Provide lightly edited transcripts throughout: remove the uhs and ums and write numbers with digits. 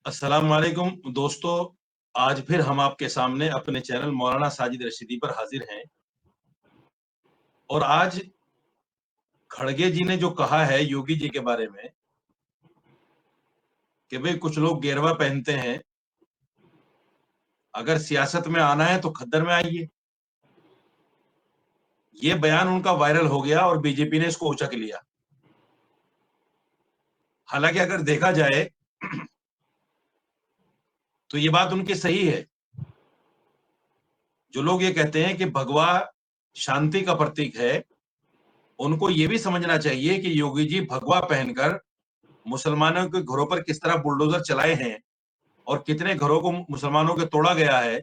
अस्सलाम वालेकुम दोस्तों। आज फिर हम आपके सामने अपने चैनल मौलाना साजिद रशीदी पर हाजिर हैं और आज खड़गे जी ने जो कहा है योगी जी के बारे में कि भाई कुछ लोग गेरवा पहनते हैं, अगर सियासत में आना है तो खद्दर में आइए। ये बयान उनका वायरल हो गया और बीजेपी ने इसको उचक लिया। हालांकि अगर देखा जाए तो ये बात उनकी सही है। जो लोग ये कहते हैं कि भगवा शांति का प्रतीक है, उनको ये भी समझना चाहिए कि योगी जी भगवा पहनकर मुसलमानों के घरों पर किस तरह बुलडोजर चलाए हैं और कितने घरों को मुसलमानों के तोड़ा गया है।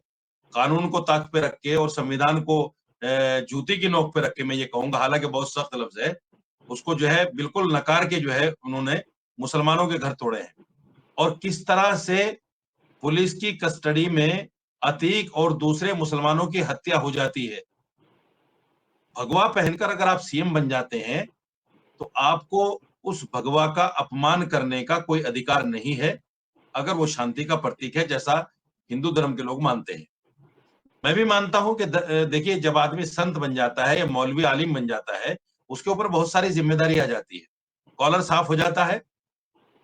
कानून को ताक पे रख के और संविधान को जूती की नोक पे रख के, मैं ये कहूंगा, हालांकि बहुत सख्त लफ्ज है, उसको जो है बिल्कुल नकार के जो है उन्होंने मुसलमानों के घर तोड़े हैं। और किस तरह से पुलिस की कस्टडी में अतीक और दूसरे मुसलमानों की हत्या हो जाती है। भगवा पहनकर अगर आप सीएम बन जाते हैं तो आपको उस भगवा का अपमान करने का कोई अधिकार नहीं है, अगर वो शांति का प्रतीक है, जैसा हिंदू धर्म के लोग मानते हैं। मैं भी मानता हूं कि देखिए, जब आदमी संत बन जाता है या मौलवी आलिम बन जाता है, उसके ऊपर बहुत सारी जिम्मेदारी आ जाती है। कॉलर साफ हो जाता है,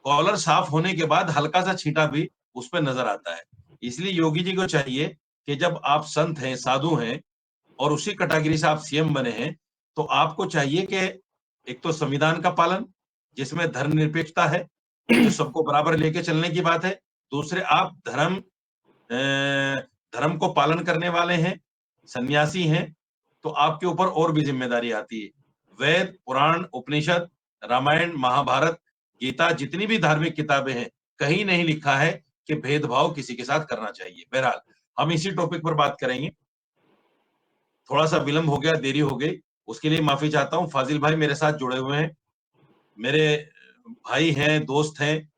कॉलर साफ होने के बाद हल्का सा छींटा भी उस पर नजर आता है। इसलिए योगी जी को चाहिए कि जब आप संत हैं, साधु हैं और उसी कैटेगरी से आप सीएम बने हैं, तो आपको चाहिए कि एक तो संविधान का पालन, जिसमें धर्मनिरपेक्षता है, जो सबको बराबर लेके चलने की बात है। दूसरे, आप धर्म को पालन करने वाले हैं, सन्यासी हैं, तो आपके ऊपर और भी जिम्मेदारी आती है। वेद, पुराण, उपनिषद, रामायण, महाभारत, गीता, जितनी भी धार्मिक किताबें हैं, कहीं नहीं लिखा है कि भेदभाव किसी के साथ करना चाहिए। बहरहाल हम इसी टॉपिक पर बात करेंगे। थोड़ा सा विलंब हो गया, देरी हो गई, उसके लिए माफी चाहता हूं। फाजिल भाई मेरे साथ जुड़े हुए हैं, मेरे भाई हैं, दोस्त हैं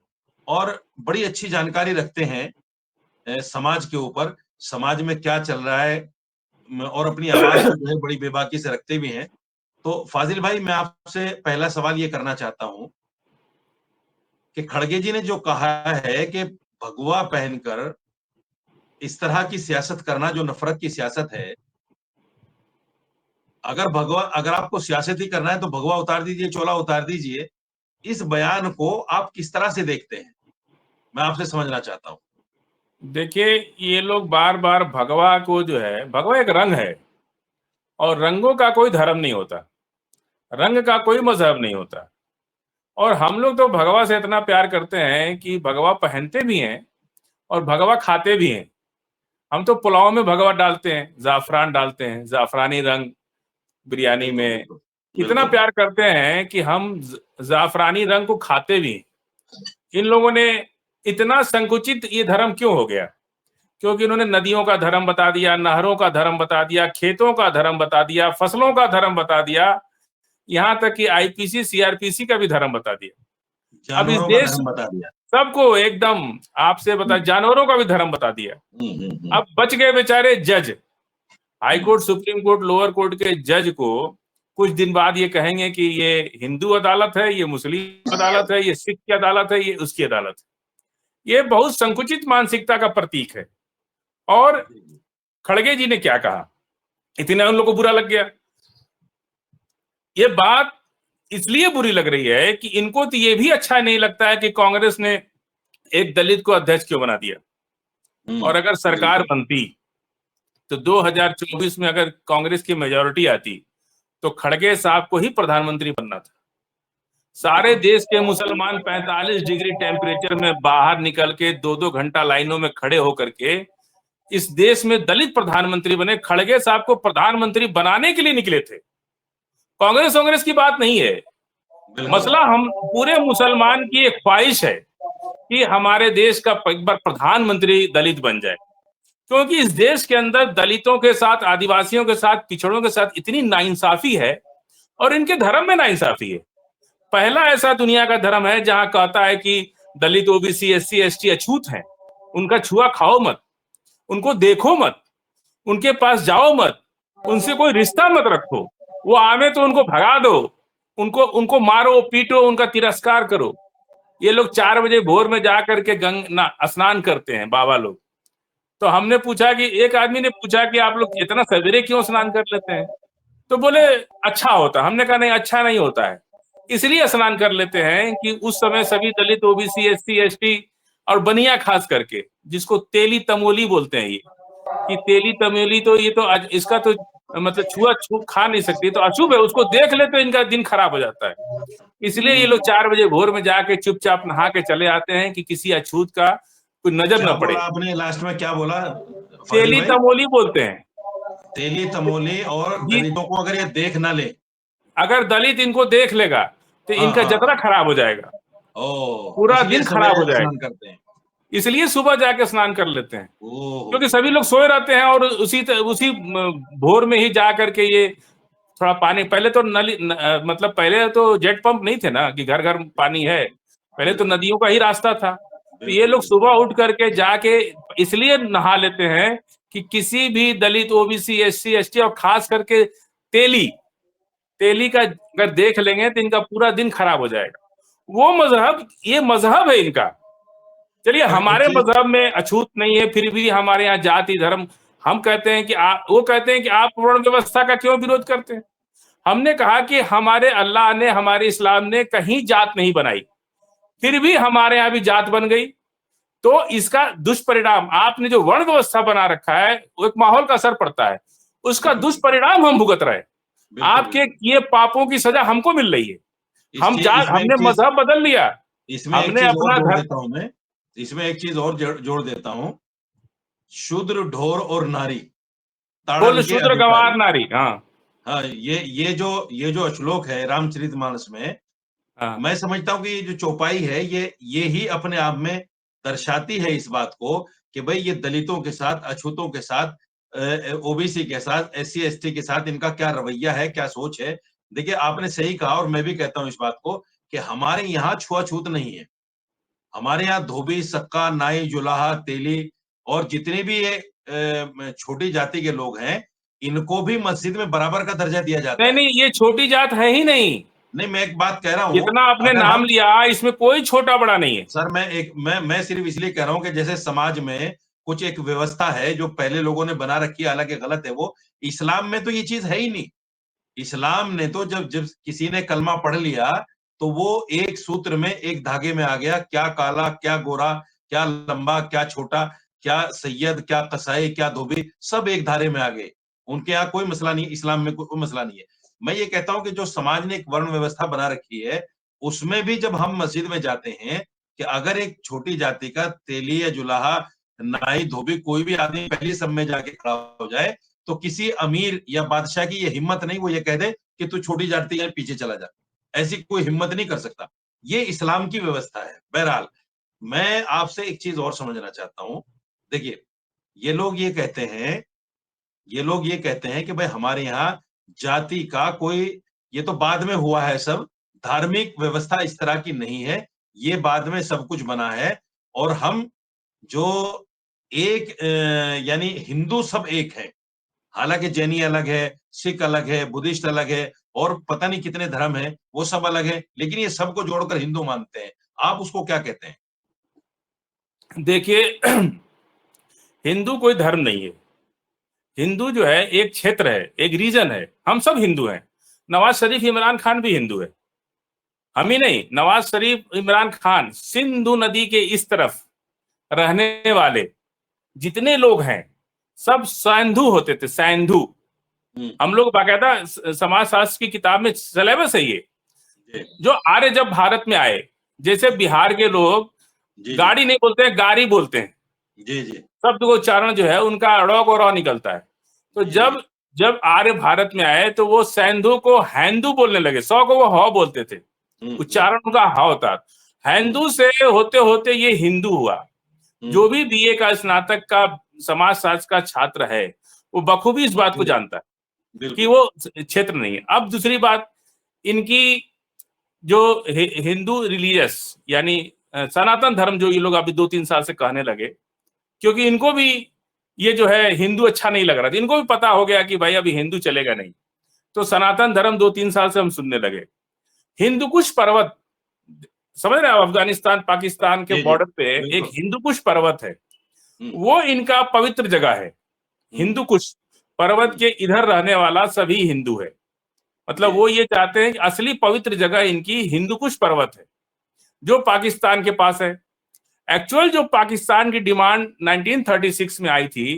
और बड़ी अच्छी जानकारी रखते हैं समाज के ऊपर, समाज में क्या चल रहा है, और अपनी आवाज को जो है बड़ी बेबाकी से रखते भी हैं। तो फाजिल भाई, मैं आपसे पहला सवाल ये करना चाहता हूं कि खड़गे जी ने जो कहा है कि भगवा पहनकर इस तरह की सियासत करना जो नफरत की सियासत है, अगर आपको सियासत ही करना है तो भगवा उतार दीजिए, चोला उतार दीजिए। इस बयान को आप किस तरह से देखते हैं, मैं आपसे समझना चाहता हूं। देखिए, ये लोग बार बार भगवा को जो है, भगवा एक रंग है और रंगों का कोई धर्म नहीं होता, रंग का कोई मजहब नहीं होता। और हम लोग तो भगवा से इतना प्यार करते हैं कि भगवा पहनते भी हैं और भगवा खाते भी हैं। हम तो पुलाव में भगवा डालते हैं, जाफरान डालते हैं, जाफरानी रंग बिरयानी बिल्कुल में। बिल्कुल इतना बिल्कुल। प्यार करते हैं कि हम जाफरानी रंग को खाते भी हैं। इन लोगों ने इतना संकुचित ये धर्म क्यों हो गया? क्योंकि इन्होंने नदियों का धर्म बता दिया, नहरों का धर्म बता दिया, खेतों का धर्म बता दिया, फसलों का धर्म बता दिया, यहां तक कि आईपीसी सीआरपीसी का भी धर्म बता दिया। अब इस जानवरों का देश धर्म बता दिया। सबको एकदम, आपसे बता, जानवरों का भी धर्म बता दिया। हम्म। अब बच गए बेचारे जज, high hmm. Court, supreme court, lower court के जज को कुछ दिन बाद ये कहेंगे कि ये हिंदू अदालत है, ये मुस्लिम अदालत है, ये सिख की अदालत है, ये उसकी अदालत है। ये बहुत संकुचित मानसिकता का प्रतीक है। और खड़गे जी ने क्या कहा, इतना उन लोगों को बुरा लग गया। ये बात इसलिए बुरी लग रही है कि इनको तो ये भी अच्छा नहीं लगता है कि कांग्रेस ने एक दलित को अध्यक्ष क्यों बना दिया। और अगर सरकार बिल्कुल। बनती तो 2024 में अगर कांग्रेस की मेजोरिटी आती तो खड़गे साहब को ही प्रधानमंत्री बनना था। सारे देश के मुसलमान 45 डिग्री टेम्परेचर में बाहर निकल के 2-2 घंटा लाइनों में खड़े होकर के इस देश में दलित प्रधानमंत्री बने। खड़गे साहब को प्रधानमंत्री बनाने के लिए निकले थे, कांग्रेस कांग्रेस की बात नहीं है। बिल्कुल। मसला हम पूरे मुसलमान की एक ख्वाहिश है कि हमारे देश का एक बार प्रधानमंत्री दलित बन जाए। क्योंकि इस देश के अंदर दलितों के साथ, आदिवासियों के साथ, पिछड़ों के साथ इतनी नाइंसाफी है और इनके धर्म में नाइंसाफी है। पहला ऐसा दुनिया का धर्म है जहां कहता है कि दलित, ओबीसी, एससी, एसटी अछूत हैं, उनका छुआ खाओ मत, उनको देखो मत, उनके पास जाओ मत, उनसे कोई रिश्ता मत रखो, वो आवे तो उनको भगा दो, उनको उनको मारो पीटो, उनका तिरस्कार करो। ये लोग 4 बजे भोर में जा करके स्नान करते हैं बाबा लोग। तो हमने पूछा कि एक आदमी ने पूछा कि आप लोग इतना सवेरे क्यों स्नान कर लेते हैं? तो बोले अच्छा होता। हमने कहा नहीं, अच्छा नहीं होता है। इसलिए स्नान कर लेते हैं कि उस समय सभी दलित, ओबीसी, एससी, एसटी और बनिया खास करके, जिसको तेली तमोली बोलते हैं, ये कि तेली तमोली, तो ये तो इसका तो मतलब छुआ छू खा नहीं सकती, तो अशुभ है, उसको देख ले तो इनका दिन खराब हो जाता है। इसलिए ये लोग 4 बजे भोर में जाके चुपचाप नहा के चले आते हैं कि किसी अछूत का कोई नजर क्या न पड़े। बोला आपने लास्ट में, क्या बोला फाजिल तेली भाई? तमोली बोलते हैं। तेली तमोली, और ये दलितों को अगर ये देख ना ले। अगर दलित इनको देख लेगा तो हाँ इनका हाँ। जतरा खराब हो जाएगा, ओ, पूरा इसलिए दिन खराब सवेरे हो जाएगा। स्नान करते हैं। इसलिए सुबह जाके स्नान कर लेते हैं, ओहो। क्योंकि सभी लोग सोए रहते हैं और उसी भोर में ही जा करके ये थोड़ा पानी, पहले तो मतलब पहले तो जेट पंप नहीं थे ना कि घर घर पानी है, पहले तो बिल्कुल नदियों का ही रास्ता था। तो ये बिल्कुल लोग बिल्कुल। सुबह उठ करके जाके इसलिए नहा लेते हैं कि किसी भी दलित, ओबीसी, एससी, एसटी और खास करके तेली तेली का अगर देख लेंगे तो इनका पूरा दिन खराब हो जाएगा। वो मजहब, ये मजहब है इनका। चलिए, और एक हमारे चीज, मजहब में अछूत नहीं है, फिर भी हमारे यहाँ जाति धर्म, हम कहते हैं कि वो कहते हैं कि आप वर्ण व्यवस्था का क्यों विरोध करते हैं? हमने कहा कि हमारे अल्लाह ने, हमारे इस्लाम ने कहीं जात नहीं बनाई, फिर भी हमारे यहाँ भी जात बन गई। तो इसका दुष्परिणाम, आपने जो वर्ण व्यवस्था बना रखा है, वो एक माहौल का असर पड़ता है, उसका बिल्कुल दुष्परिणाम हम भुगत रहे हैं। बिल्कुल आपके बिल्कुल। किए पापों की सजा हमको मिल रही है। इसमें एक हमने चीज, मजहब बदल लिया, इसमें एक हमने चीज और अपना जोड़ धर्म। देता हूं मैं। इसमें एक चीज और जोड़ देता हूं। शूद्र, ढोर और नारी, कुल ताड़न के शूद्र अधिकारी। गंवार नारी। हाँ हाँ, ये जो श्लोक है रामचरितमानस में, हाँ। मैं समझता हूँ कि ये जो चौपाई है, ये ही अपने आप में दर्शाती है इस बात को कि भाई ये दलितों के साथ, अछूतों के साथ, ओबीसी के साथ, एससी एसटी के साथ इनका क्या रवैया है, क्या सोच है। देखिए, आपने सही कहा और मैं भी कहता हूँ इस बात को कि हमारे यहाँ छुआछूत नहीं है। हमारे यहाँ धोबी, सक्का, नाई, जुलाहा, तेली और जितने भी ये छोटी जाति के लोग हैं, इनको भी मस्जिद में बराबर का दर्जा दिया जाता नहीं है। नहीं, ये छोटी जात है ही नहीं। नहीं, मैं एक बात कह रहा हूं, जितना आपने अगर नाम हम, लिया, इसमें कोई छोटा बड़ा नहीं है। सर मैं सिर्फ इसलिए कह रहा हूं कि जैसे समाज में कुछ एक व्यवस्था है जो पहले लोगों ने बना रखी है, हालांकि गलत है वो। इस्लाम में तो ये चीज है ही नहीं। इस्लाम ने तो जब जब किसी ने कलमा पढ़ लिया, तो वो एक सूत्र में, एक धागे में आ गया। क्या काला, क्या गोरा, क्या लंबा, क्या छोटा, क्या सैयद, क्या कसाई, क्या धोबी, सब एक धारे में आ गए। उनके यहाँ कोई मसला नहीं, इस्लाम में कोई मसला नहीं है। मैं ये कहता हूं कि जो समाज ने एक वर्ण व्यवस्था बना रखी है, उसमें भी जब हम मस्जिद में जाते हैं, कि अगर एक छोटी जाति का तेली या जुलाहा, नाई, धोबी, कोई भी आदमी पहली सब में जाके खड़ा हो जाए, तो किसी अमीर या बादशाह की ये हिम्मत नहीं, वो ये कह दे कि तू छोटी जाति है, पीछे चला जा। ऐसी कोई हिम्मत नहीं कर सकता। ये इस्लाम की व्यवस्था है। बहरहाल, मैं आपसे एक चीज और समझना चाहता हूं। देखिए, ये लोग ये कहते हैं ये लोग ये कहते हैं कि भाई हमारे यहाँ जाति का कोई, ये तो बाद में हुआ है सब, धार्मिक व्यवस्था इस तरह की नहीं है, ये बाद में सब कुछ बना है। और हम जो एक यानी हिंदू सब एक है। हालांकि जैनी अलग है, सिख अलग है, बुद्धिस्ट अलग है, और पता नहीं कितने धर्म है, वो सब अलग है, लेकिन ये सबको जोड़कर हिंदू मानते हैं। आप उसको क्या कहते हैं? देखिए, हिंदू कोई धर्म नहीं है। हिंदू जो है एक क्षेत्र है, एक रीजन है। हम सब हिंदू हैं। नवाज शरीफ, इमरान खान भी हिंदू है। हम ही नहीं, नवाज शरीफ, इमरान खान, सिंधु नदी के इस तरफ रहने वाले जितने लोग हैं, सब सैंधु होते थे, सैंधु। हम्म, हम लोग बाकायदा समाज शास्त्र की किताब में सिलेबस है ये। जी जो आर्य जब भारत में आए, जैसे बिहार के लोग जी जी गाड़ी नहीं बोलते हैं, गाड़ी बोलते हैं। जी जी शब्द को उच्चारण जो है उनका ड़ को र निकलता है। तो जी जी। जब जब आर्य भारत में आए तो वो सैंधु को हैंदू बोलने लगे। सौ को वो ह बोलते थे, उच्चारण उनका ह होता। हम्म, हैंदू से होते होते ये हिंदू हुआ। जो हम्म, भी बीए का, स्नातक का समाज शास्त्र का छात्र है, वो बखूबी इस बात को जी, जानता है कि बिल्कुल। वो क्षेत्र नहीं है। अब दूसरी बात, इनकी जो हिंदू रिलीजियस यानी सनातन धर्म जो ये लोग अभी 2-3 साल से कहने लगे, क्योंकि इनको भी ये जो है हिंदू अच्छा नहीं लग रहा था। इनको भी पता हो गया कि भाई अभी हिंदू चलेगा नहीं, तो सनातन धर्म 2-3 साल से हम सुनने लगे। हिंदू कुश पर्वत समझ रहे हैं, अफगानिस्तान पाकिस्तान के बॉर्डर पे एक हिंदू कुश पर्वत है, वो इनका पवित्र जगह है। हिंदू कुश पर्वत के इधर रहने वाला सभी हिंदू है, मतलब वो ये चाहते हैं कि असली पवित्र जगह इनकी हिंदू कुश पर्वत है, जो पाकिस्तान के पास है। एक्चुअल जो पाकिस्तान की डिमांड 1936 में आई थी,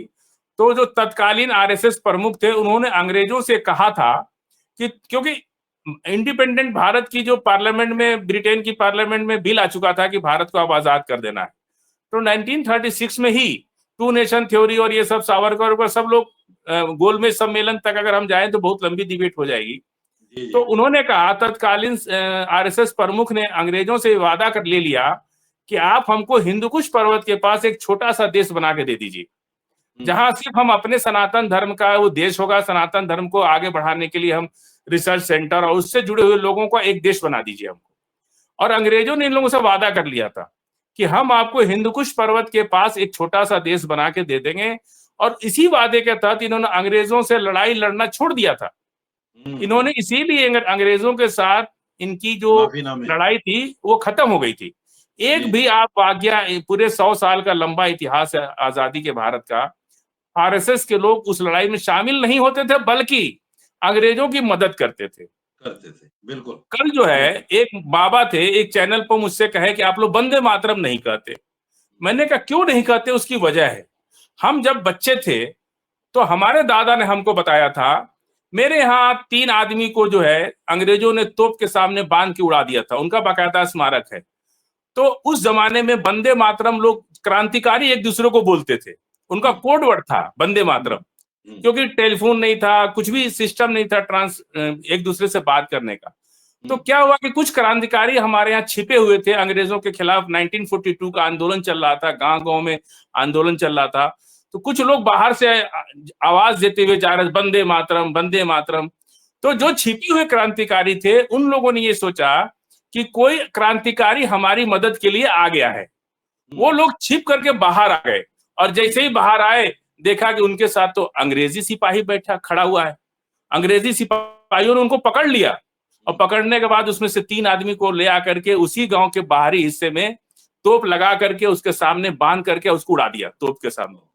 तो जो तत्कालीन आरएसएस प्रमुख थे, उन्होंने अंग्रेजों से कहा था कि क्योंकि इंडिपेंडेंट भारत की जो पार्लियामेंट में, ब्रिटेन की पार्लियामेंट में बिल आ चुका था कि भारत को अब आजाद कर देना है, तो 1936 में ही टू नेशन थ्योरी और ये सब सावरकर और सब लोग गोलमेज सम्मेलन तक अगर हम जाएं तो बहुत लंबी डिबेट हो जाएगी। तो उन्होंने कहा, तत्कालीन आरएसएस प्रमुख ने अंग्रेजों से वादा कर ले लिया कि आप हमको हिंदुकुश पर्वत के पास एक छोटा सा देश बना के दे दीजिए, जहां सिर्फ हम अपने सनातन धर्म का वो देश होगा, सनातन धर्म को आगे बढ़ाने के लिए हम रिसर्च सेंटर और उससे जुड़े हुए लोगों का एक देश बना दीजिए हमको। और अंग्रेजों ने इन लोगों से वादा कर लिया था कि हम आपको हिंदुकुश पर्वत के पास एक छोटा सा देश बना के दे देंगे, और इसी वादे के तहत इन्होंने अंग्रेजों से लड़ाई लड़ना छोड़ दिया था। इन्होंने इसीलिए अंग्रेजों के साथ इनकी जो लड़ाई थी वो खत्म हो गई थी। एक भी आप वाकया, पूरे 100 साल का लंबा इतिहास है आजादी के भारत का, आरएसएस के लोग उस लड़ाई में शामिल नहीं होते थे, बल्कि अंग्रेजों की मदद करते थे। बिल्कुल। कल जो है एक बाबा थे, एक चैनल पर मुझसे कहे कि आप लोग वंदे मातरम नहीं कहते। मैंने कहा क्यों नहीं कहते, उसकी वजह है, हम जब बच्चे थे तो हमारे दादा ने हमको बताया था, मेरे यहाँ 3 आदमी को जो है अंग्रेजों ने तोप के सामने बांध के उड़ा दिया था, उनका बाकायदा स्मारक है। तो उस जमाने में वंदे मातरम लोग क्रांतिकारी एक दूसरे को बोलते थे, उनका कोड वर्ड था वंदे मातरम, क्योंकि टेलीफोन नहीं था, कुछ भी सिस्टम नहीं था एक दूसरे से बात करने का। तो क्या हुआ कि कुछ क्रांतिकारी हमारे यहाँ छिपे हुए थे, अंग्रेजों के खिलाफ 1942 का आंदोलन चल रहा था, गांव-गांव में आंदोलन चल रहा था, तो कुछ लोग बाहर से आवाज देते हुए जा रहे थे, वंदे मातरम वंदे मातरम। तो जो छिपे हुए क्रांतिकारी थे, उन लोगों ने ये सोचा कि कोई क्रांतिकारी हमारी मदद के लिए आ गया है। वो लोग छिप करके बाहर आ गए, और जैसे ही बाहर आए देखा कि उनके साथ तो अंग्रेजी सिपाही बैठा खड़ा हुआ है। अंग्रेजी सिपाहियों ने उनको पकड़ लिया, और पकड़ने के बाद उसमें से 3 आदमी को ले आकर के उसी गांव के बाहरी हिस्से में तोप लगा करके उसके सामने बांध करके उसको उड़ा दिया तोप के सामने।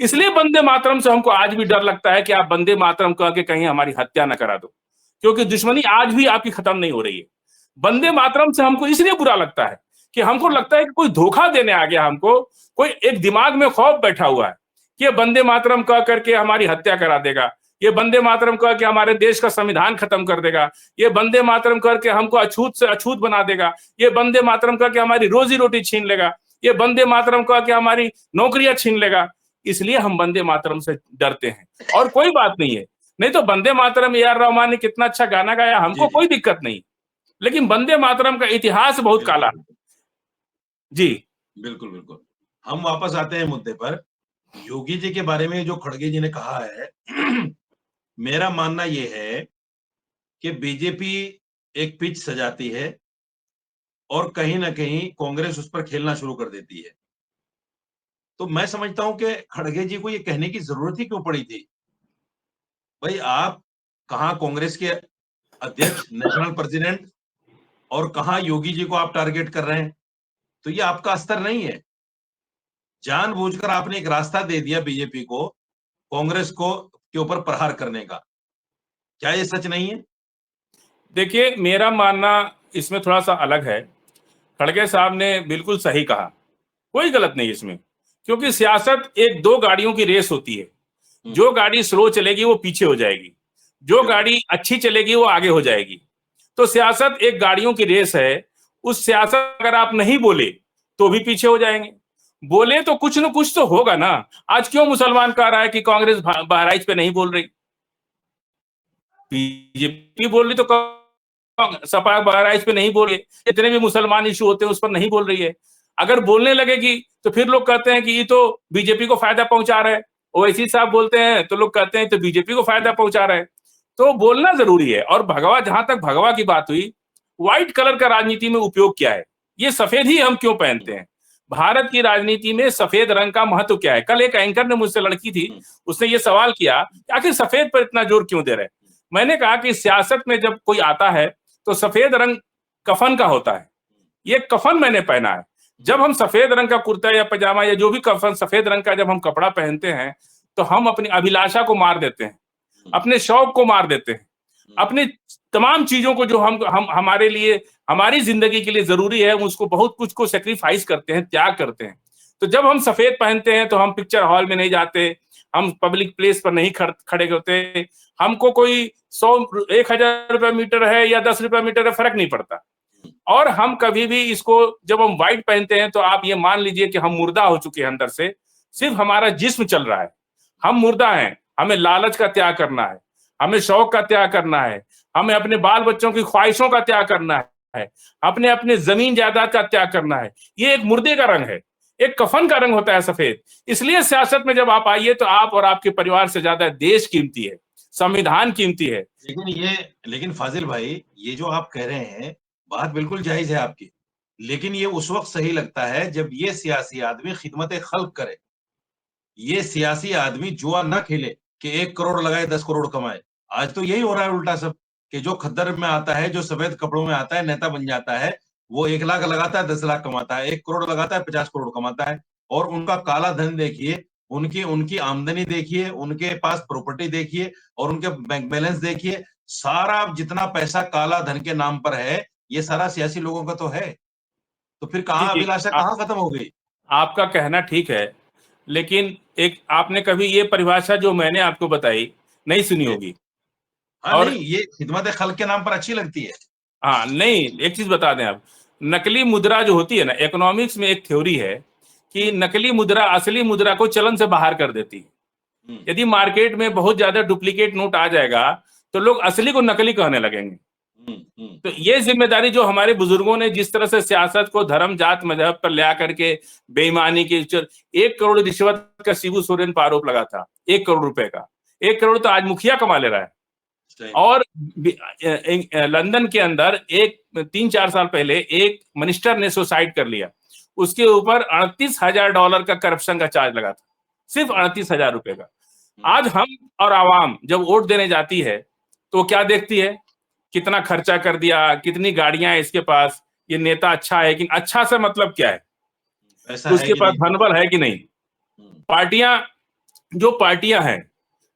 इसलिए वंदे मातरम से हमको आज भी डर लगता है कि आप वंदे मातरम कह के कहीं हमारी हत्या न करा दो, क्योंकि दुश्मनी आज भी आपकी खत्म नहीं हो रही है। वंदे मातरम से हमको इसलिए बुरा लगता है कि हमको लगता है कि कोई धोखा देने आ गया हमको, कोई एक दिमाग में खौफ बैठा हुआ है कि ये वंदे मातरम कह करके हमारी हत्या करा देगा, ये वंदे मातरम कह के हमारे देश का संविधान खत्म कर देगा, ये वंदे मातरम करके हमको अछूत से अछूत बना देगा, ये वंदे मातरम कह के हमारी रोजी रोटी छीन लेगा, ये वंदे मातरम कह के हमारी नौकरियां छीन लेगा। इसलिए हम वंदे मातरम से डरते हैं, और कोई बात नहीं है। नहीं तो वंदे मातरम ए आर रहमान ने कितना अच्छा गाना गाया, हमको कोई दिक्कत नहीं, लेकिन वंदे मातरम का इतिहास बहुत काला है। जी बिल्कुल बिल्कुल। हम वापस आते हैं मुद्दे पर। योगी जी के बारे में जो खड़गे जी ने कहा है मेरा मानना यह है कि बीजेपी एक पिच सजाती है और कहीं ना कहीं कांग्रेस उस पर खेलना शुरू कर देती है। तो मैं समझता हूं कि खड़गे जी को ये कहने की जरूरत ही क्यों पड़ी थी, भाई आप कहां कांग्रेस के अध्यक्ष नेशनल प्रेसिडेंट और कहां योगी जी को आप टारगेट कर रहे हैं। तो ये आपका स्तर नहीं है। जानबूझकर आपने एक रास्ता दे दिया बीजेपी को कांग्रेस को के ऊपर प्रहार करने का। क्या ये सच नहीं है? देखिए, मेरा मानना इसमें थोड़ा सा अलग है। खड़गे साहब ने बिल्कुल सही कहा, कोई गलत नहीं इसमें, क्योंकि सियासत एक 2 गाड़ियों की रेस होती है। जो गाड़ी स्लो चलेगी वो पीछे हो जाएगी, जो गाड़ी अच्छी चलेगी वो आगे हो जाएगी। तो सियासत एक गाड़ियों की रेस है। उस सियासत अगर आप नहीं बोले तो भी पीछे हो जाएंगे, बोले तो कुछ न कुछ तो होगा ना। आज क्यों मुसलमान कह रहा है कि कांग्रेस बहराइच पे नहीं बोल रही, बीजेपी बोल रही, तो सपा बहराइच पे नहीं बोल रही, जितने भी मुसलमान इशू होते हैं उस पर नहीं बोल रही है। अगर बोलने लगेगी तो फिर लोग कहते हैं कि ये तो बीजेपी को फायदा पहुंचा रहा है, ओवैसी साहब बोलते हैं तो लोग कहते हैं तो बीजेपी को फायदा पहुंचा रहा है। तो बोलना जरूरी है। और भगवा, जहां तक भगवा की बात हुई, व्हाइट कलर का राजनीति में उपयोग क्या है, ये सफेद ही हम क्यों पहनते हैं, भारत की राजनीति में सफेद रंग का महत्व क्या है। कल एक एंकर ने मुझसे, लड़की थी, उसने ये सवाल किया कि आखिर सफेद पर इतना जोर क्यों दे रहे। मैंने कहा कि सियासत में जब कोई आता है तो सफेद रंग कफन का होता है, ये कफन मैंने पहना है। जब हम सफेद रंग का कुर्ता या पजामा या जो भी कफन सफेद रंग का जब हम कपड़ा पहनते हैं तो हम अपनी अभिलाषा को मार देते हैं, अपने शौक को मार देते हैं, अपनी तमाम चीजों को जो हम हमारे लिए हमारी जिंदगी के लिए जरूरी है उसको बहुत कुछ को सेक्रीफाइस करते हैं, त्याग करते हैं। तो जब हम सफेद पहनते हैं तो हम पिक्चर हॉल में नहीं जाते, हम पब्लिक प्लेस पर नहीं खड़े होते, हमको कोई 1,000 रुपया मीटर है या 10 रुपया मीटर है फर्क नहीं पड़ता। और हम कभी भी इसको जब हम व्हाइट पहनते हैं तो आप ये मान लीजिए कि हम मुर्दा हो चुके हैं अंदर से, सिर्फ हमारा जिस्म चल रहा है, हम मुर्दा हैं। हमें लालच का त्याग करना है, हमें शौक का त्याग करना है, हमें अपने बाल बच्चों की ख्वाहिशों का त्याग करना है, अपने अपने जमीन जायदाद का त्याग करना है। ये एक मुर्दे का रंग है, एक कफन का रंग होता है सफेद। इसलिए सियासत में जब आप आइए तो आप और आपके परिवार से ज्यादा देश कीमती है, संविधान कीमती है। लेकिन फाजिल भाई, ये जो आप कह रहे हैं बात बिल्कुल जायज है आपकी, लेकिन ये उस वक्त सही लगता है जब ये सियासी आदमी खिदमत खल्क करे। ये सियासी आदमी जुआ ना खेले कि 1 करोड़ लगाए 10 करोड़ कमाए। आज तो यही हो रहा है उल्टा सब, कि जो खद्दर में आता है, जो सफेद कपड़ों में आता है, नेता बन जाता है, वो 1 लाख लगाता है 10 लाख कमाता है, 1 करोड़ लगाता है 50 करोड़ कमाता है। और उनका काला धन देखिए, उनकी उनकी आमदनी देखिए, उनके पास प्रॉपर्टी देखिए और उनके बैंक बैलेंस देखिए। सारा जितना पैसा काला धन के नाम पर है, ये सारा सियासी लोगों का तो है। तो फिर कहाँ देखिए, अभिलाषा कहाँ खत्म हो गई? आपका कहना ठीक है, लेकिन एक आपने कभी ये परिभाषा जो मैंने आपको बताई नहीं सुनी होगी। हाँ, और नहीं, ये खिदमत खल्क के नाम पर अच्छी लगती है। हाँ नहीं, एक चीज बता दें आप, नकली मुद्रा जो होती है ना, इकोनॉमिक्स में एक थ्योरी है कि नकली मुद्रा असली मुद्रा को चलन से बाहर कर देती है। यदि मार्केट में बहुत ज्यादा डुप्लीकेट नोट आ जाएगा तो लोग असली को नकली कहने लगेंगे। तो ये जिम्मेदारी जो हमारे बुजुर्गों ने जिस तरह से सियासत को धर्म जात मजहब पर ले आकर के बेईमानी की 1 करोड़ रिश्वत का शिबू सोरेन पर आरोप लगा था, 1 करोड़ रुपए का। 1 करोड़ तो आज मुखिया कमा ले रहा है। और लंदन के अंदर एक 3-4 साल पहले एक मिनिस्टर ने सुसाइड कर लिया, उसके ऊपर $38,000 का करप्शन का चार्ज लगा था, सिर्फ $38,000 का। आज हम और आवाम जब वोट देने जाती है तो क्या देखती है, कितना खर्चा कर दिया, कितनी गाड़ियां है इसके पास, ये नेता अच्छा है कि अच्छा से मतलब क्या है, तो उसके पास धनबल है कि नहीं। पार्टियां हैं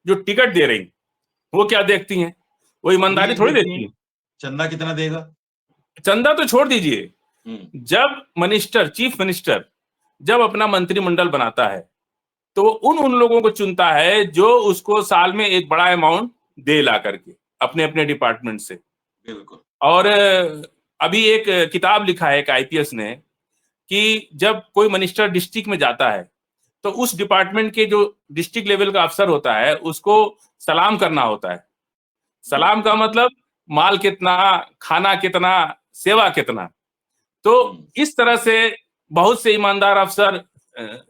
जो टिकट दे रही वो क्या देखती हैं, वो ईमानदारी थोड़ी देखती है। चंदा कितना देगा, चंदा तो छोड़ दीजिए, जब चीफ मिनिस्टर जब अपना मंत्रिमंडल बनाता है तो उन लोगों को चुनता है जो उसको साल में एक बड़ा अमाउंट दे ला करके अपने अपने डिपार्टमेंट से। बिल्कुल। और अभी एक किताब लिखा है एक आईपीएस ने कि जब कोई मिनिस्टर डिस्ट्रिक्ट में जाता है तो उस डिपार्टमेंट के जो डिस्ट्रिक्ट लेवल का अफसर होता है उसको सलाम करना होता है। सलाम का मतलब माल कितना, खाना कितना, सेवा कितना। तो इस तरह से बहुत से ईमानदार अफसर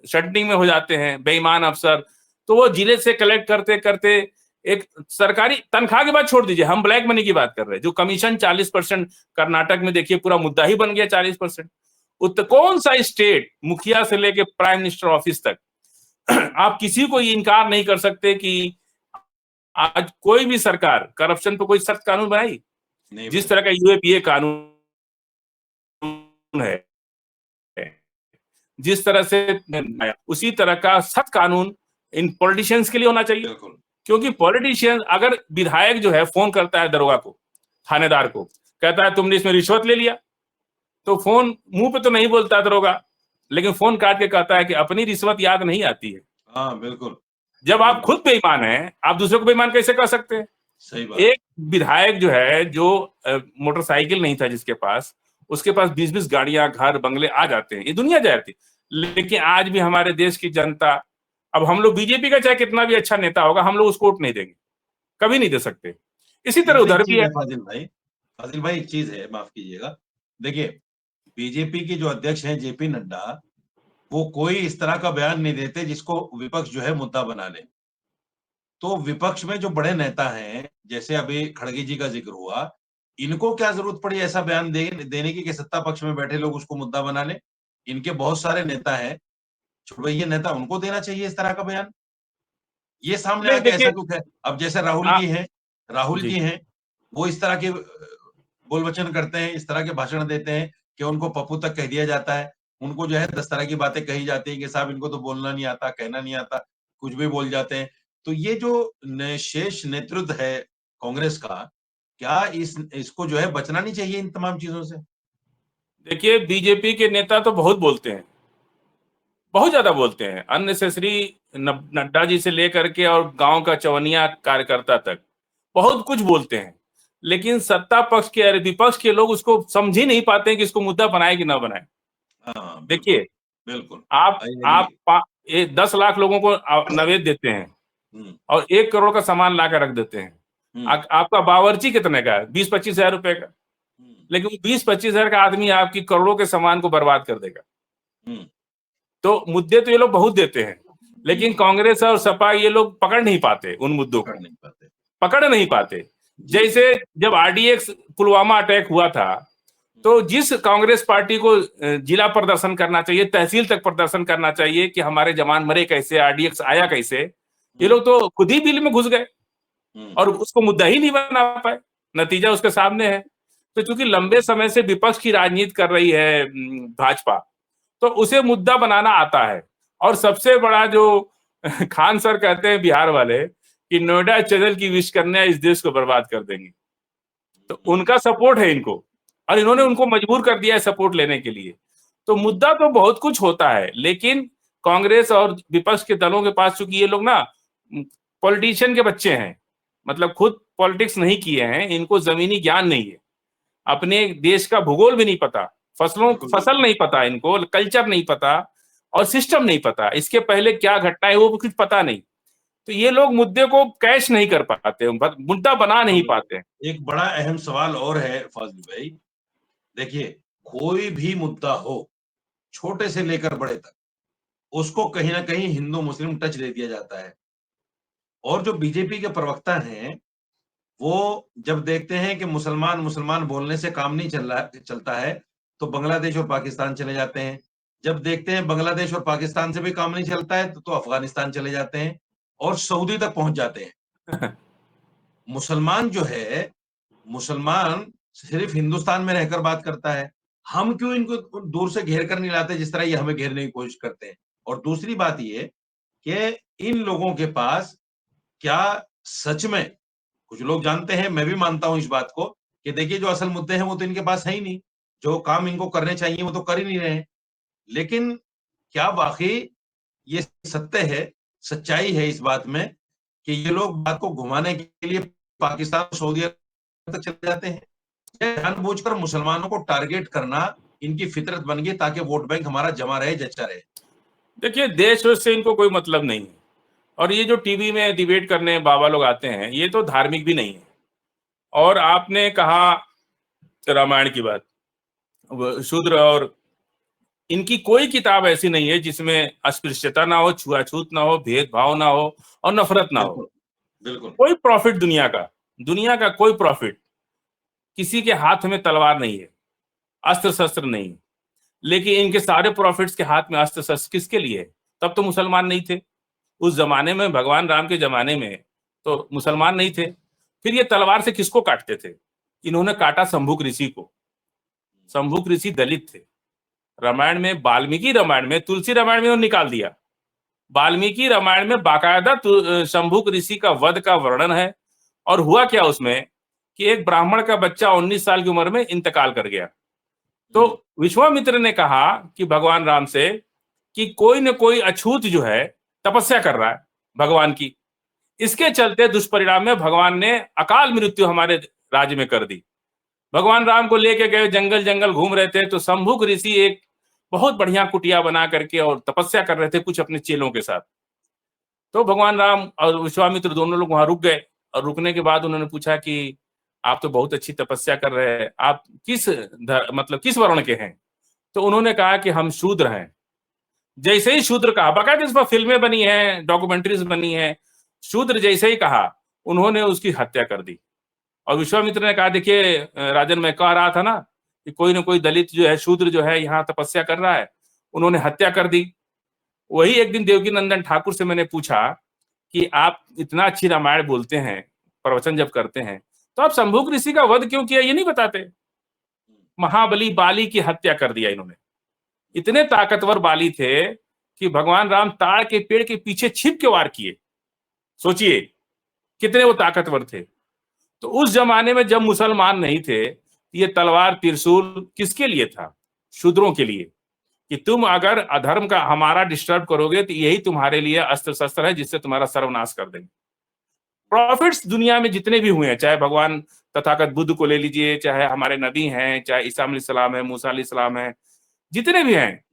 शटनिंग में हो जाते हैं, बेईमान अफसर। तो वो जिले से कलेक्ट करते करते एक सरकारी तनख्वाह की बात छोड़ दीजिए, हम ब्लैक मनी की बात कर रहे हैं। जो कमीशन 40% कर्नाटक में देखिए पूरा मुद्दा ही बन गया 40%। कौन सा स्टेट मुखिया से लेके प्राइम मिनिस्टर ऑफिस तक आप किसी को ये इनकार नहीं कर सकते कि आज कोई भी सरकार करप्शन पर कोई सख्त कानून बनाई। जिस तरह का यूएपीए कानून है, जिस तरह से उसी तरह का सख्त कानून इन पॉलिटिशियंस के लिए होना चाहिए। क्योंकि पॉलिटिशियन, अगर विधायक जो है फोन करता है दरोगा को, थानेदार को, कहता है तुमने इसमें रिश्वत ले लिया, तो फोन मुंह पे तो नहीं बोलता दरोगा, लेकिन फोन काट के कहता है कि अपनी रिश्वत याद नहीं आती है। हाँ, बिल्कुल। जब आप खुद बेईमान हैं, आप दूसरे को बेईमान कैसे कह सकते हैं? सही बात। एक विधायक जो है, जो मोटरसाइकिल नहीं था जिसके पास, उसके पास 20-20 गाड़ियां, घर, बंगले आ जाते हैं, ये दुनिया जाती। लेकिन आज भी हमारे देश की जनता, अब हम लोग बीजेपी का चाहे कितना भी अच्छा नेता होगा, हम लोग उसको वोट नहीं देंगे, कभी नहीं दे सकते। इसी तरह उधर भी है। फाजिल भाई एक चीज है, माफ कीजिएगा, देखिए बीजेपी के जो अध्यक्ष हैं जेपी नड्डा, वो कोई इस तरह का बयान नहीं देते जिसको विपक्ष जो है मुद्दा बना ले। तो विपक्ष में जो बड़े नेता हैं, जैसे अभी खड़गे जी का जिक्र हुआ, इनको क्या जरूरत पड़ी ऐसा बयान देने की कि सत्ता पक्ष में बैठे लोग उसको मुद्दा बना ले? इनके बहुत सारे नेता हैं, छुड़वैये नेता, उनको देना चाहिए इस तरह का बयान। ये सामने आके ऐसा क्यों है? अब जैसे राहुल जी हैं, वो इस तरह के बोल वचन करते हैं, इस तरह के भाषण देते हैं, कि उनको पप्पू तक कह दिया जाता है। उनको जो है 10 तरह की बातें कही जाती हैं कि साहब इनको तो बोलना नहीं आता, कहना नहीं आता, कुछ भी बोल जाते हैं। तो ये जो शेष नेतृत्व है कांग्रेस का, क्या इसको जो है बचना नहीं चाहिए इन तमाम चीजों से? देखिए, बीजेपी के नेता तो बहुत बोलते हैं, बहुत ज्यादा बोलते हैं, अननेसेसरी। नड्डा जी से लेकर के और गांव का चवनिया कार्यकर्ता तक बहुत कुछ बोलते हैं, लेकिन सत्ता पक्ष के और विपक्ष के लोग उसको समझ ही नहीं पाते हैं कि इसको मुद्दा बनाए कि ना बनाए। हाँ, बिल्कुल, देखिए, बिल्कुल। आप आई एग्री। 10 लाख लोगों को नवेद देते हैं हम्म, और 1 करोड़ का सामान ला कर रख देते हैं। हम्म, आपका बावर्ची कितने का है? 20-25 हजार रुपए का। हम्म, लेकिन 20-25 हजार का आदमी आपकी करोड़ों के सामान को बर्बाद कर देगा। हम्म, तो मुद्दे तो ये लोग बहुत देते हैं, लेकिन हम्म, कांग्रेस और सपा ये लोग पकड़ नहीं पाते उन मुद्दों पकड़ को, नहीं पाते। पकड़ नहीं पाते। जी, जी। जैसे जब आरडीएक्स पुलवामा अटैक हुआ था, तो जिस कांग्रेस पार्टी को जिला प्रदर्शन करना चाहिए, तहसील तक प्रदर्शन करना चाहिए कि हमारे जवान मरे कैसे, आरडीएक्स आया कैसे, ये हम्म, लोग तो खुद ही बिल में घुस गए हम्म, और उसको मुद्दा ही नहीं बना पाए। नतीजा उसके सामने है। तो चूंकि लंबे समय से विपक्ष की राजनीति कर रही है भाजपा, तो उसे मुद्दा बनाना आता है। और सबसे बड़ा जो खान सर कहते हैं बिहार वाले कि नोएडा चैनल की विश्वकन्या इस देश को बर्बाद कर देंगी, तो हम्म, उनका सपोर्ट है इनको, और इन्होंने हम्म, उनको मजबूर कर दिया है सपोर्ट लेने के लिए। तो मुद्दा तो बहुत कुछ होता है, लेकिन कांग्रेस और विपक्ष के दलों के पास, चूंकि ये लोग ना पॉलिटिशियन के बच्चे हैं, मतलब खुद पॉलिटिक्स नहीं किए हैं, इनको जमीनी ज्ञान नहीं है, अपने देश का भूगोल भी नहीं पता, बिल्कुल, फसल बिल्कुल। नहीं पता इनको, कल्चर नहीं पता और सिस्टम नहीं पता, इसके पहले क्या घटना है वो कुछ पता नहीं। तो ये लोग मुद्दे को कैच नहीं कर पाते, मुद्दा बना नहीं अब पाते। एक बड़ा अहम सवाल और है फाजिल भाई। देखिए, कोई भी मुद्दा हो, छोटे से लेकर बड़े तक, उसको कहीं ना कहीं हिंदू मुस्लिम टच दे दिया जाता है। और जो बीजेपी के प्रवक्ता हैं, वो जब देखते हैं कि मुसलमान मुसलमान बोलने से काम नहीं चलता है, तो बांग्लादेश और पाकिस्तान चले जाते हैं। जब देखते हैं बांग्लादेश और पाकिस्तान से भी काम नहीं चलता है, तो अफगानिस्तान चले जाते हैं और सऊदी तक पहुंच जाते हैं। मुसलमान जो है, मुसलमान सिर्फ हिंदुस्तान में रहकर बात करता है। हम क्यों इनको दूर से घेर कर नहीं लाते जिस तरह ये हमें घेरने की कोशिश करते हैं? और दूसरी बात ये कि इन लोगों के पास क्या सच में, कुछ लोग जानते हैं, मैं भी मानता हूं इस बात को, कि देखिए जो असल मुद्दे हैं वो तो इनके पास है ही नहीं, जो काम इनको करने चाहिए वो तो कर ही नहीं रहे हैं। लेकिन क्या वाकई ये सत्य है, सच्चाई है इस बात में कि ये लोग बात को घुमाने के लिए पाकिस्तान सऊदी अरब तक चले जाते हैं? या जानबूझकर मुसलमानों को टारगेट करना इनकी फितरत बन गई ताकि वोट बैंक हमारा जमा रहे, जच्चा रहे? देखिए, देश वेश से इनको कोई मतलब नहीं है, और ये जो टीवी में डिबेट करने बाबा लोग आते हैं, ये तो धार्मिक भी नहीं है। और आपने कहा रामायण की बात, शूद्र, और इनकी कोई किताब ऐसी नहीं है जिसमें अस्पृश्यता ना हो, छुआछूत ना हो, भेदभाव ना हो और नफरत ना हो। बिल्कुल, बिल्कुल। कोई प्रॉफिट दुनिया का कोई प्रॉफिट, किसी के हाथ में तलवार नहीं है, अस्त्र शस्त्र नहीं है। लेकिन इनके सारे प्रॉफिट्स के हाथ में अस्त्र शस्त्र किसके लिए है? तब तो मुसलमान नहीं थे उस जमाने में, भगवान राम के जमाने में तो मुसलमान नहीं थे। फिर ये तलवार से किसको काटते थे? इन्होंने काटा शंभुक ऋषि को। शंभुक ऋषि दलित थे। रामायण में, वाल्मीकि रामायण में, तुलसी रामायण में उन्होंने निकाल दिया। वाल्मीकि रामायण में बाकायदा शंभुक ऋषि का वध का वर्णन है। और हुआ क्या उसमें कि एक ब्राह्मण का बच्चा 19 साल की उम्र में इंतकाल कर गया। तो विश्वामित्र ने कहा कि भगवान राम से कि कोई न कोई अछूत जो है तपस्या कर रहा है भगवान की, इसके चलते दुष्परिणाम में भगवान ने अकाल मृत्यु हमारे राज्य में कर दी। भगवान राम को लेके गए, जंगल जंगल घूम रहे थे, तो शंभुक ऋषि एक बहुत बढ़िया कुटिया बना करके और तपस्या कर रहे थे कुछ अपने चेलों के साथ। तो भगवान राम और विश्वामित्र दोनों लोग वहां रुक गए, और रुकने के बाद उन्होंने पूछा कि आप तो बहुत अच्छी तपस्या कर रहे हैं, आप मतलब किस वर्ण के हैं? तो उन्होंने कहा कि हम शूद्र हैं। जैसे ही शूद्र कहा, बाकायदा इस पर फिल्में बनी हैं, डॉक्यूमेंट्रीज बनी हैं, शूद्र जैसे ही कहा, उन्होंने उसकी हत्या कर दी। और विश्वामित्र ने कहा, देखिए राजन, मैं कह रहा था ना कि कोई ना कोई दलित जो है, शूद्र जो है, यहाँ तपस्या कर रहा है। उन्होंने हत्या कर दी। वही एक दिन देवकी नंदन ठाकुर से मैंने पूछा कि आप इतना अच्छी रामायण बोलते हैं, प्रवचन जब करते हैं, तो आप शंभुक ऋषि का वध क्यों किया, ये नहीं बताते? महाबली बाली की हत्या कर दिया इन्होंने। इतने ताकतवर बाली थे कि भगवान राम ताड़ के पेड़ के पीछे छिप के वार किए। सोचिए कितने वो ताकतवर थे। तो उस जमाने में जब मुसलमान नहीं थे, ये तलवार त्रिशूल किसके लिए था? शूद्रों के लिए, कि तुम अगर अधर्म का हमारा डिस्टर्ब करोगे तो यही तुम्हारे लिए अस्त्र शस्त्र है जिससे तुम्हारा सर्वनाश कर देंगे। प्रॉफिट्स दुनिया में जितने भी हुए हैं, चाहे भगवान तथागत बुद्ध को ले लीजिए, चाहे हमारे नबी हैं, चाहे ईसा अलैहिस्सलाम है, मूसा अलैहिस्सलाम है, जितने भी हैं,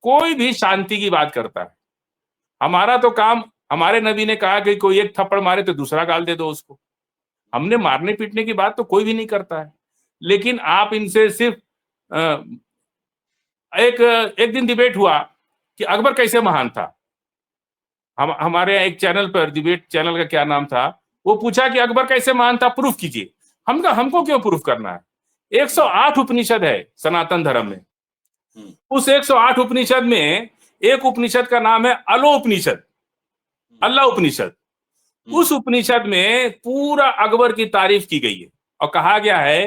कोई भी शांति की बात करता है। हमारा तो काम, हमारे नबी ने कहा कि कोई एक थप्पड़ मारे तो दूसरा गाल दे दो उसको। हमने मारने पीटने की बात तो कोई भी नहीं करता है। लेकिन आप इनसे सिर्फ एक दिन डिबेट हुआ कि अकबर कैसे महान था। हमारे एक चैनल पर, डिबेट चैनल का क्या नाम था, वो पूछा कि अकबर कैसे महान था, प्रूफ कीजिए। हमको क्यों प्रूफ करना है? 108 उपनिषद है सनातन धर्म में। उस 108 उपनिषद में एक उपनिषद का नाम है अलो उपनिषद, अल्लाह उपनिषद। उस उपनिषद में पूरा अकबर की तारीफ की गई है और कहा गया है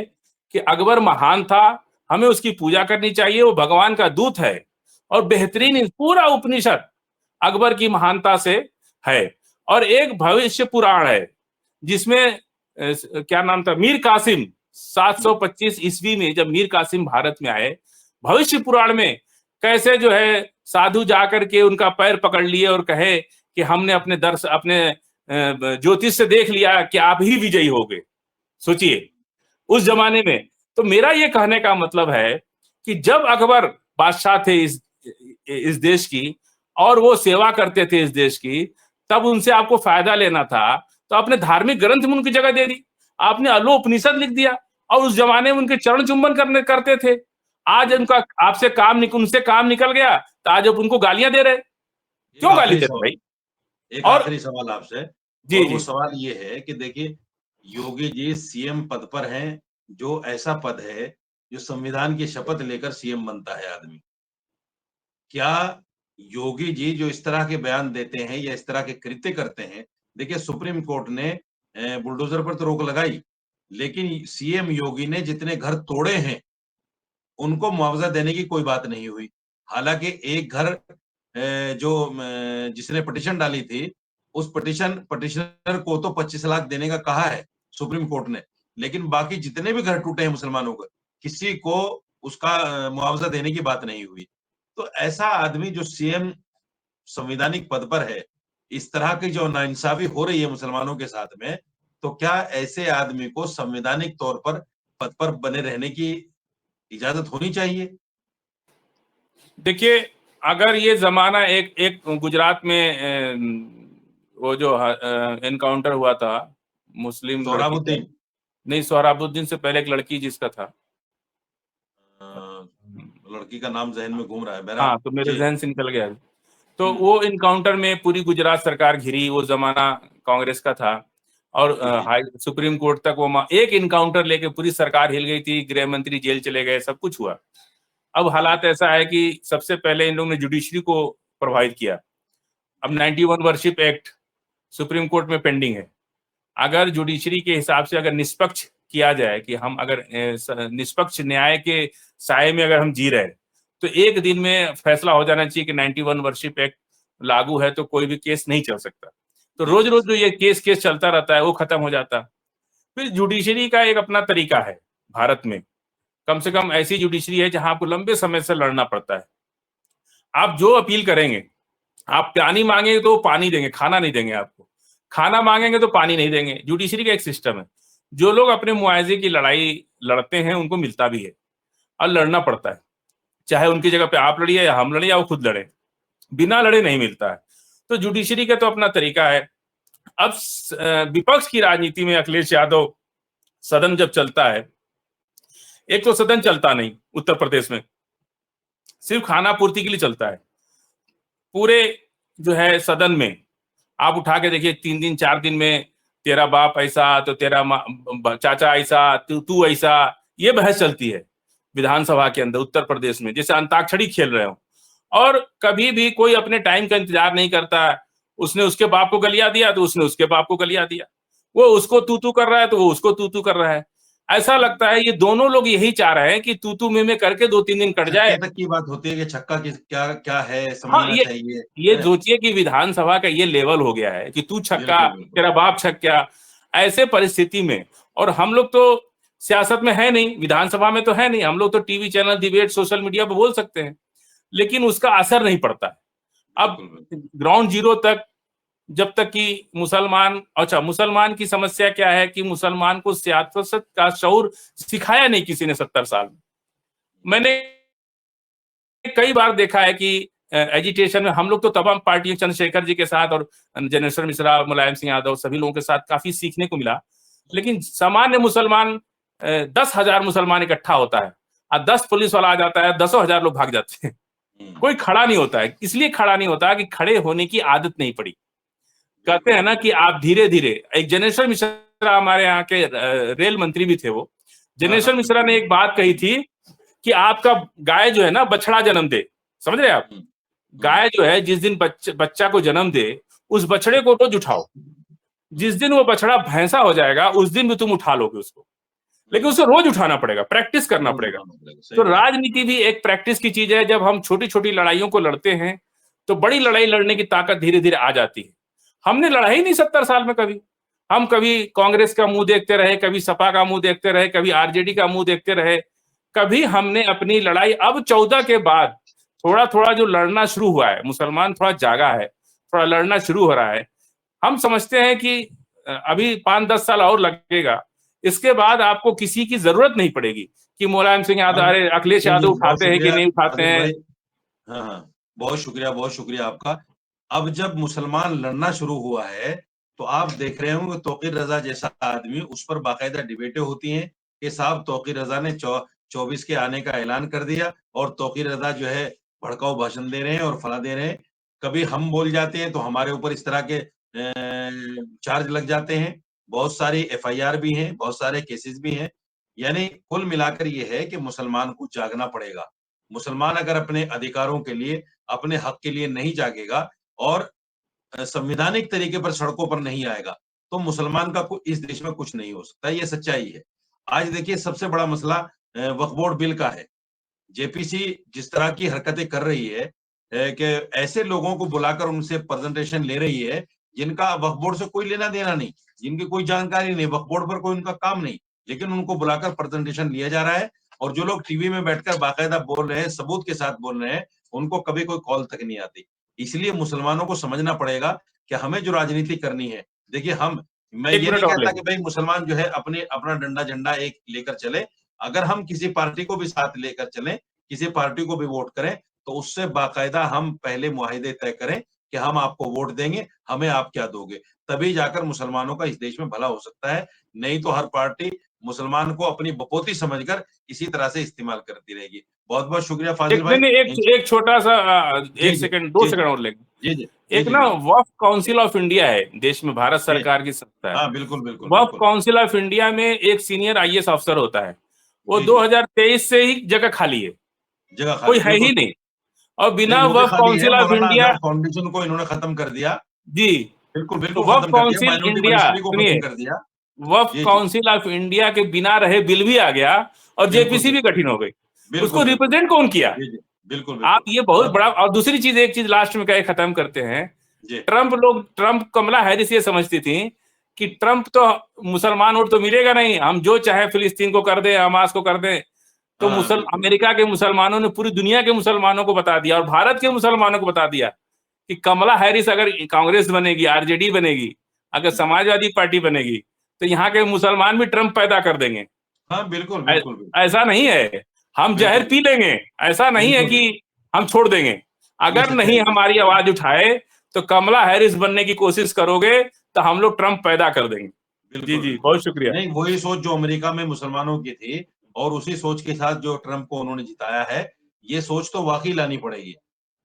कि अकबर महान था, हमें उसकी पूजा करनी चाहिए, वो भगवान का दूत है। और बेहतरीन पूरा उपनिषद अकबर की महानता से है। और एक भविष्य पुराण है जिसमें क्या नाम था, मीर कासिम 725 ईस्वी में जब मीर कासिम भारत में आए, भविष्य पुराण में कैसे जो है साधु जाकर के उनका पैर पकड़ लिए और कहे कि हमने अपने ज्योतिष से देख लिया कि आप ही विजयी होगे। सोचिए उस जमाने में। तो मेरा ये कहने का मतलब है कि जब अकबर बादशाह थे इस देश की और वो सेवा करते थे इस देश की, तब उनसे आपको फायदा लेना था तो अपने धार्मिक ग्रंथ में उनकी जगह दे दी। आपने अलो उपनिषद लिख दिया और उस जमाने में उनके चरण चुंबन करते थे। आज उनका आपसे उनसे काम निकल गया तो आज आप उनको गालियां दे रहे। क्यों गाली दे रहे भाई? एक आखिरी सवाल आपसे, जी, वो सवाल ये है कि देखिए योगी जी सीएम पद पर हैं, जो ऐसा पद है जो संविधान की शपथ लेकर सीएम बनता है आदमी। क्या योगी जी जो इस तरह के बयान देते हैं या इस तरह के कृत्य करते हैं, देखिए सुप्रीम कोर्ट ने बुलडोजर पर तो रोक लगाई, लेकिन सीएम योगी ने जितने घर तोड़े हैं उनको मुआवजा देने की कोई बात नहीं हुई। हालांकि एक घर जिसने पिटीशन डाली थी, उस पिटिशनर को तो 25 लाख देने का कहा है सुप्रीम कोर्ट ने, लेकिन बाकी जितने भी घर टूटे हैं मुसलमानों के, किसी को उसका मुआवजा देने की बात नहीं हुई। तो ऐसा आदमी जो सीएम संवैधानिक पद पर है, इस तरह की जो नाइंसाफी हो रही है मुसलमानों के साथ में, तो क्या ऐसे आदमी को संवैधानिक तौर पर पद पर बने रहने की इजाजत होनी चाहिए? देखिए अगर ये जमाना एक गुजरात में वो जो एनकाउंटर हुआ था मुस्लिम सोहराबुद्दीन, नहीं, सोहराबुद्दीन से पहले एक लड़की जिसका था, लड़की का नाम जहन में घूम रहा है। हाँ तो मेरे जहन से निकल गया। तो वो इनकाउंटर में पूरी गुजरात सरकार घिरी, वो जमाना कांग्रेस का था और सुप्रीम कोर्ट तक वो एक इनकाउंटर लेके पूरी सरकार हिल गई थी, गृह मंत्री जेल चले गए, सब कुछ हुआ। अब हालात ऐसा है कि सबसे पहले इन लोगों ने जुडिशरी को प्रभावित किया। अब 91 वर्शिप एक्ट सुप्रीम कोर्ट में पेंडिंग है। अगर जुडिशरी के हिसाब से अगर निष्पक्ष किया जाए कि हम अगर निष्पक्ष न्याय के साए में अगर हम जी रहे हैं, तो एक दिन में फैसला हो जाना चाहिए कि 91 वर्शिप एक्ट लागू है तो कोई भी केस नहीं चल सकता। तो रोज रोज जो ये केस चलता रहता है वो खत्म हो जाता। फिर जुडिशरी का एक अपना तरीका है भारत में, कम से कम ऐसी जुडिशरी है जहां आपको लंबे समय से लड़ना पड़ता है। आप जो अपील करेंगे, आप पानी मांगेंगे तो पानी देंगे, खाना नहीं देंगे आपको, खाना मांगेंगे तो पानी नहीं देंगे। जुडिशरी का एक सिस्टम है। जो लोग अपने मुआवजे की लड़ाई लड़ते हैं उनको मिलता भी है और लड़ना पड़ता है, चाहे उनकी जगह पे आप लड़िए या हम लड़े या वो खुद लड़े, बिना लड़े नहीं मिलता है। तो जुडिशरी का तो अपना तरीका है। अब विपक्ष की राजनीति में अखिलेश यादव, सदन जब चलता है, एक तो सदन चलता नहीं उत्तर प्रदेश में, सिर्फ खाना पूर्ति के लिए चलता है। पूरे जो है सदन में आप उठा के देखिए 3 दिन 4 दिन में तेरा बाप ऐसा तो तेरा चाचा ऐसा, तू ऐसा, ये बहस चलती है विधानसभा के अंदर उत्तर प्रदेश में, जैसे अंताक्षरी खेल रहे हो। और कभी भी कोई अपने टाइम का इंतजार नहीं करता। उसने उसके बाप को गलिया दिया तो उसने उसके बाप को गलिया दिया, वो उसको तू कर रहा है तो वो उसको तू कर रहा है। ऐसा लगता है ये दोनों लोग यही चाह रहे हैं कि तू में करके 2-3 दिन कट जाए। तक की बात होती है कि छक्का क्या क्या है हाँ, समझना चाहिए। ये सोचिए कि विधानसभा का ये लेवल हो गया है कि तू छक्का, बिल्कुल बिल्कुल तेरा बाप छक्का। ऐसे परिस्थिति में, और हम लोग तो सियासत में है नहीं, विधानसभा में तो है नहीं, हम लोग तो TV channel, debate, social media पे बोल सकते हैं, लेकिन उसका असर नहीं पड़ता है। अब बिल्कुल बिल्कुल। ग्राउंड जीरो तक, जब तक कि मुसलमान, अच्छा मुसलमान की समस्या क्या है कि मुसलमान को सियासत का शऊर सिखाया नहीं किसी ने 70 साल में। मैंने कई बार देखा है कि एजिटेशन में हम लोग तो तमाम पार्टियों, चंद्रशेखर जी के साथ और जनेश्वर मिश्रा, मुलायम सिंह यादव, सभी लोगों के साथ काफी सीखने को मिला। लेकिन सामान्य मुसलमान, 10,000 मुसलमान इकट्ठा होता है और 10 पुलिस वाला आ जाता है, 10,000 लोग भाग जाते हैं। कोई खड़ा नहीं होता है। इसलिए खड़ा नहीं होता कि खड़े होने की आदत नहीं पड़ी। कहते हैं ना कि आप धीरे धीरे, एक जनेश्वर मिश्रा हमारे यहाँ के रेल मंत्री भी थे, वो जनेश्वर मिश्रा ने एक बात कही थी कि आपका गाय जो है ना बछड़ा जन्म दे, समझ रहे आप, गाय जो है जिस दिन बच्चा को जन्म दे, उस बछड़े को रोज उठाओ। जिस दिन वो बछड़ा भैंसा हो जाएगा उस दिन भी तुम उठा लोगे उसको, लेकिन उसे रोज उठाना पड़ेगा, प्रैक्टिस करना पड़ेगा। तो राजनीति भी एक प्रैक्टिस की चीज है। जब हम छोटी छोटी लड़ाइयों को लड़ते हैं तो बड़ी लड़ाई लड़ने की ताकत धीरे धीरे आ जाती है। हमने लड़ा ही नहीं 70 साल में कभी। हम कभी कांग्रेस का मुंह देखते रहे, कभी सपा का मुंह देखते रहे, कभी आरजेडी का मुंह देखते रहे, कभी हमने अपनी लड़ाई, अब 14 के बाद थोड़ा थोड़ा जो लड़ना शुरू हुआ है, मुसलमान थोड़ा जागा है, थोड़ा लड़ना शुरू हो रहा है। हम समझते हैं कि अभी 5-10 साल और लगेगा, इसके बाद आपको किसी की जरूरत नहीं पड़ेगी कि मुलायम सिंह यादव, अरे अखिलेश यादव बहुत उठाते हैं कि शुक्रिया नहीं उठाते आदिल हैं। भाई। हाँ हाँ, बहुत शुक्रिया आपका। अब जब मुसलमान लड़ना शुरू हुआ है तो आप देख रहे होंगे तौकीर रजा जैसा आदमी, उस पर बाकायदा डिबेटें होती हैं कि साहब तौकीर रजा ने 24 के आने का ऐलान कर दिया और तौकीर रजा जो है भड़काऊ भाषण दे रहे हैं और फला दे रहे हैं। कभी हम बोल जाते हैं तो हमारे ऊपर इस तरह के चार्ज लग जाते हैं। बहुत सारी एफआईआर भी हैं, बहुत सारे केसेस भी हैं। यानी कुल मिलाकर ये है कि मुसलमान को जागना पड़ेगा। मुसलमान अगर अपने अधिकारों के लिए, अपने हक के लिए नहीं जागेगा और संवैधानिक तरीके पर सड़कों पर नहीं आएगा, तो मुसलमान का इस देश में कुछ नहीं हो सकता। ये सच्चाई है। आज देखिए सबसे बड़ा मसला वक्फ बोर्ड बिल का है। जेपीसी जिस तरह की हरकतें कर रही है कि ऐसे लोगों को बुलाकर उनसे प्रेजेंटेशन ले रही है जिनका वक्फ बोर्ड से कोई लेना देना नहीं, जिनकी कोई जानकारी नहीं, वक्फ बोर्ड पर कोई उनका काम नहीं, लेकिन उनको बुलाकर प्रेजेंटेशन लिया जा रहा है। और जो लोग टीवी में बैठकर बाकायदा बोल रहे हैं, सबूत के साथ बोल रहे हैं, उनको कभी कोई कॉल तक नहीं आती। इसलिए मुसलमानों को समझना पड़ेगा कि हमें जो राजनीति करनी है, देखिए मैं एक ये मिनट नहीं और कहता कि लेंगे। भाई मुसलमान जो है अपना डंडा झंडा एक लेकर चले। अगर हम किसी पार्टी को भी साथ लेकर चलें, किसी पार्टी को भी वोट करें, तो उससे बाकायदा हम पहले मुआहिदे तय करें कि हम आपको वोट देंगे, हमें आप क्या दोगे, तभी जाकर मुसलमानों का इस देश में भला हो सकता है। नहीं तो हर पार्टी मुसलमान को अपनी बपोती समझकर इसी तरह से इस्तेमाल करती रहेगी। बहुत बहुत शुक्रिया फाजिल एक भाई। नहीं, एक छोटा सा, जी एक जी सेकंड, 2 जी सेकंड और लेंगे। जी जी जी एक जी ना जी वक्फ काउंसिल ऑफ इंडिया है देश में, भारत जी। सरकार की संस्था है। हाँ बिल्कुल बिल्कुल वक्फ बिल्कुल। काउंसिल ऑफ इंडिया में एक सीनियर आईएएस अफसर होता है, वो जी जी। 2023 से ही जगह खाली है, जगह कोई खाली, है ही बिल्कुल। नहीं। और नहीं बिना वो भी वक्फ खाली है, council of Maulana India, Azad foundation को इन्होंने खत्म कर दिया। जी, बिल्कुल तो बिल्कुल वक्फ खत्म कर दिया, काउंसिल माइनॉरिटी इंडिया, मिनिस्ट्री को खत्म सुनिए, कर दिया। वक्फ जी जी। काउंसिल ऑफ इंडिया के बिना रहे बिल भी आ गया और बिल्कुल जेपीसी भी बिल्कुल कठिन हो गई। उसको बिल्कुल बिल्कुल। रिप्रेजेंट कौन किया? जी जी। बिल्कुल आप, बिल्कुल। ये बहुत और बड़ा। और दूसरी चीज, एक चीज लास्ट में कह खत्म करते हैं। जी ट्रम्प, कमला हैरिस ये समझती थी कि ट्रम्प तो मुसलमान वोट तो मिलेगा नहीं, हम जो चाहे फिलिस्तीन को कर दे, हमास को कर दे। तो हाँ बिल्कुल। अमेरिका के मुसलमानों ने पूरी दुनिया के मुसलमानों को बता दिया और भारत के मुसलमानों को बता दिया कि कमला हैरिस अगर कांग्रेस बनेगी, आरजेडी बनेगी, अगर समाजवादी पार्टी बनेगी, तो यहाँ के मुसलमान भी ट्रम्प पैदा कर देंगे। हाँ बिल्कुल बिल्कुल बिल्कुल ऐसा नहीं है हम जहर बिल्कुल पी लेंगे, ऐसा नहीं है बिल्कुल कि बिल्कुल। हम छोड़ देंगे। ये अगर नहीं सच्चाई है, हमारी सच्चाई है। आवाज उठाए तो कमला हैरिस बनने की कोशिश करोगे तो हम लोग ट्रम्प पैदा कर देंगे। जी बिल्कुल जी, बिल्कुल। बहुत शुक्रिया। नहीं वही सोच जो अमेरिका में मुसलमानों की थी और उसी सोच के साथ जो ट्रम्प को उन्होंने जिताया है, ये सोच तो वाकई लानी पड़ेगी।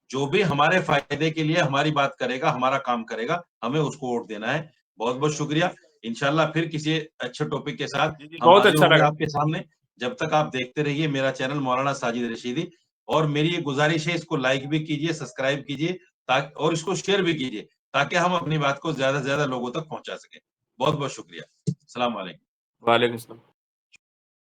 जो भी हमारे फायदे के लिए हमारी बात करेगा, हमारा काम करेगा, हमें उसको वोट देना है। बहुत बहुत शुक्रिया। इंशाल्लाह फिर किसी अच्छे टॉपिक के साथ जी जी, हम बहुत हाजिर अच्छा होंगे लगा। आपके सामने। जब तक आप देखते रहिए मेरा चैनल मौलाना साजिद रशीदी। और मेरी ये गुजारिश है, इसको लाइक भी कीजिए, सब्सक्राइब कीजिए, ताकि और इसको शेयर भी कीजिए, ताकि हम अपनी बात को ज्यादा से ज्यादा लोगों तक पहुंचा सकें। बहुत बहुत शुक्रिया। अस्सलाम वालेकुम। वालेकुम सलाम।